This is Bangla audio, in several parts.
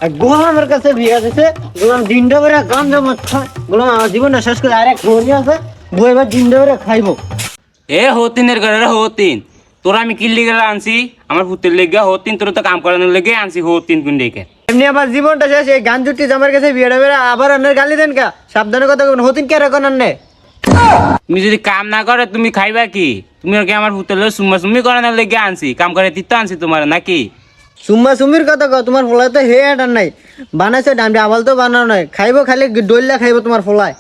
গোলামের কাছে বিয়ে দিছে, গোলাম দিনটা করে গাঞ্জা মদ খায়, গোলাম আমার জীবনটা শেষ করে আরেক ঘড়ি আছে, বউ এবার দিনটা করে খাইবো। এ হতিনের ঘরে হতিন, তোরা আমি কিল্লি গেলে আনছি আমার পুতের লেগে হতিন, তোর তো কাম করানোর লেগে আনছি হতিন কুন্ডেকে। এমনি আমার জীবনটা শেষ, এই গান জুটি আমার কাছে বিয়েটা বেড়ে আবার আন্নের গালি দেন কা, সাবধানে কথা বলুন, হতিন কে রাখুন আন্নে। তুমি যদি কাম না করে তুমি খাইবা কি? তুমি আর কি আমার পুতের লোক সুম্মা সুম্মি করানোর লেগে আনছি, কাম করে দিতে আনছি তোমার নাকি? সুম্মা সুমির কথা কও, তোমার ফলায় তো হে এটার নাই, বানাইছে ডান্ডি আবাল তো বানানো নয়, খাইবো খালি ডইলা খাইবো তোমার ফলায়।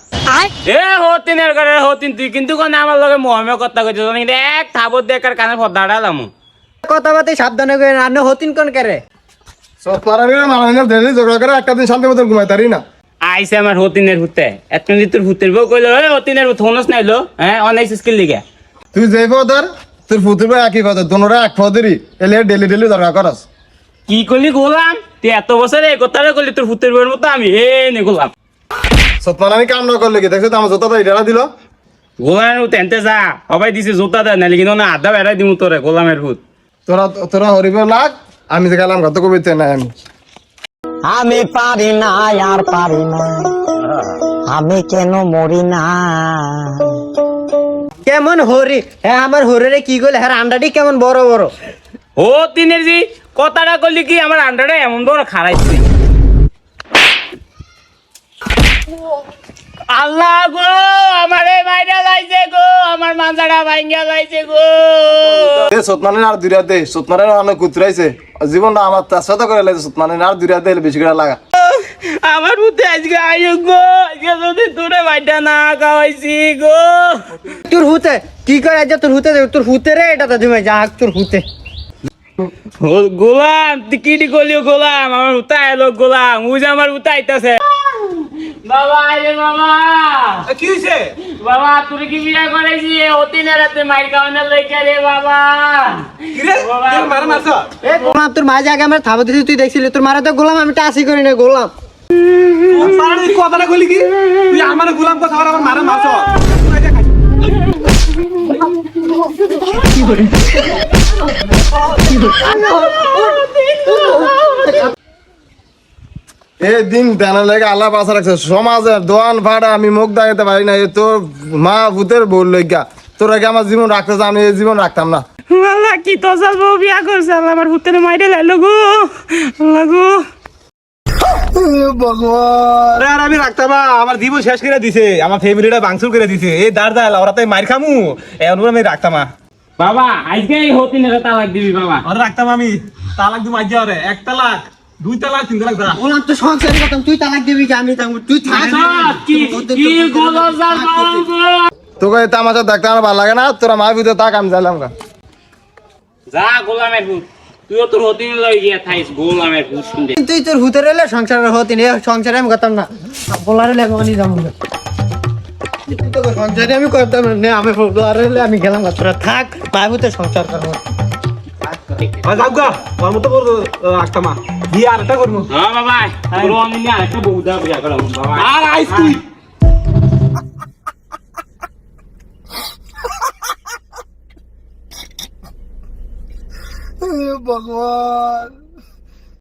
এ হতিনের ঘরে হতিন, তুই কিন্তু কোন আমার লগে মহমে কথা কইছিস, এক থাবত দেখার কানে পর্দা ডালাম। কথা বার্তা সাবধানে করে আন্নে হতিন কোন করে। সব পারাবিরা মারানের দেরি ঝগড়া করে একটা দিন শান্তি মতো ঘুমাই তারি না। আইসে আমার হতিনের হুতে, এত তোর হুতের বউ কইলো এ হতিনের হুত হনস নাইলো, হ্যাঁ অনাইছিস কি লিগে? তুই যেই পদর তোর ফুতুর ভাই একই পদর, দোনোরা এক পদেরই, এলে ডেলি ডেলি ঝগড়া করস। কি করলি গোলাম? তুই এত বছরে এই কথাটা করলি, তোর হুতের বউয়ের মতো আমি হে নে গোলাম। সৎমান আমি কাম না করলে কি দেখছো তো আমার জোতা ইডারা দিল। গোলামের হুত এনতে যা, সবাই দিছে জোতা দেয় নালি কিন্তু না আধা বেড়াই দিমু তোরে গোলামের হুত। তোরা তোরা হরিব লাগ, আমি যে গেলাম কত কবিতে নাই আমি। আমি পারি না আর পারি না, আমি কেন মরি না। কেমন হরি, হ্যাঁ আমার হরিরে কি করলে, হ্যাঁ আন্ডাটি কেমন বড় বড়। হতিনের জি কথাটা করলি কি আমার আন্ডারে এমন বড় খারাইছি। আল্লাহ গো, আমারে মাইরা লাইছে গো, আমার মানজাটা ভাঙ্গা লাইছে গো। সৎমানের আর দুইরা দে, সৎমানের অনেক কুতরাইছে জীবনটা আমার তার সাথে করে লাগছে, সৎমানের আর দুইরা দে বেশি করে লাগা। আমার বুদ্ধি আজকে আয়ু গো, আজকে যদি তোরে বাইটা না খাওয়াইছি গো। তোর হুতে কি করে, আজ তোর হুতে, তোর হুতে রে এটা তো জমে যা, তোর হুতে। গোলাম তুই কি করলি গোলাম? আমার হুতা এলো গোলাম, ওই যে আমার হুতা আইতাছে। বাবা আরে বাবা, কি হইছে? বাবা তুই কি বিয়া করাইছি হতিনের রাতে মাইর খাওয়ানোর লইকা রে বাবা। কি রে? তোর মারা মারছ? এ গোলাম, তোর মা যে আগে আমার থাবা দিছিস তুই দেখছিলি, তোর মারা তো গোলাম, আমি টাসি করি না গোলাম। পাড়া তুই কথাটা কইলি কি? তুই আমার গোলাম কথা আর আমার মারা মারছ? এই দিন দেনার লেগে আল্লাহ পাশা রাখছে, সমাজের দোয়ান ভাড়া আমি মুখ দেখাতে পারি না, তোর মা ভূতের বউ লইগা তোর আগে আমার জীবন রাখতে, আমি এই জীবন রাখতাম না। আল্লাহ কি তো বউ বিয়া করছে, আল্লাহ আমার হুতের মাইরে লাইলো গো, আল্লাহ গো। ভগবান আরে আর আমি রাখতাম না, আমার জীবন শেষ করে দিছে, আমার ফ্যামিলিটা ভাঙচুর করে দিছে, এই দাঁড় দাঁড় ওরা তাই মার খামু, এখন আমি রাখতাম না। বাবা আজকে এই হতিনের তালাক দিবি বাবা। ওরা রাখতাম আমি, তালাক দিব আজ ওরে, 1 তালাক 2 তালাক 3 তালাক দাঁড়া। গোলাম তো সংসার করতাম, তুই তালাক দিবি কি আমি থাকবো, তুই থাক। কি কি গোলাম স্যার বাবা, তোকে তামাশা দেখতে আমার ভালো লাগে না, তোরা মা ভিতরে তাক আমি যাইলাম গা। যা গোলামের হুত, তুইও তোর হতিন লই গিয়া থাইস গোলামের হুত শুনতে। তুই তোর হুতে রইলে সংসারের হতি নেই, সংসারে আমি করতাম না, বলারে লেগে আমি যাবো না। তুই তো সংসারে আমি করতাম না, আমি বলারে আমি গেলাম, তোরা থাক বাবুতে সংসার করবো। আর যাও গা, ওর মতো বড় রাখতাম না, বিয়ে আরেকটা করবো। হ্যাঁ বাবা, তোর আমি না একটা বহুদা বিয়া করাম বাবা। আর আইস তুই। ভগবান।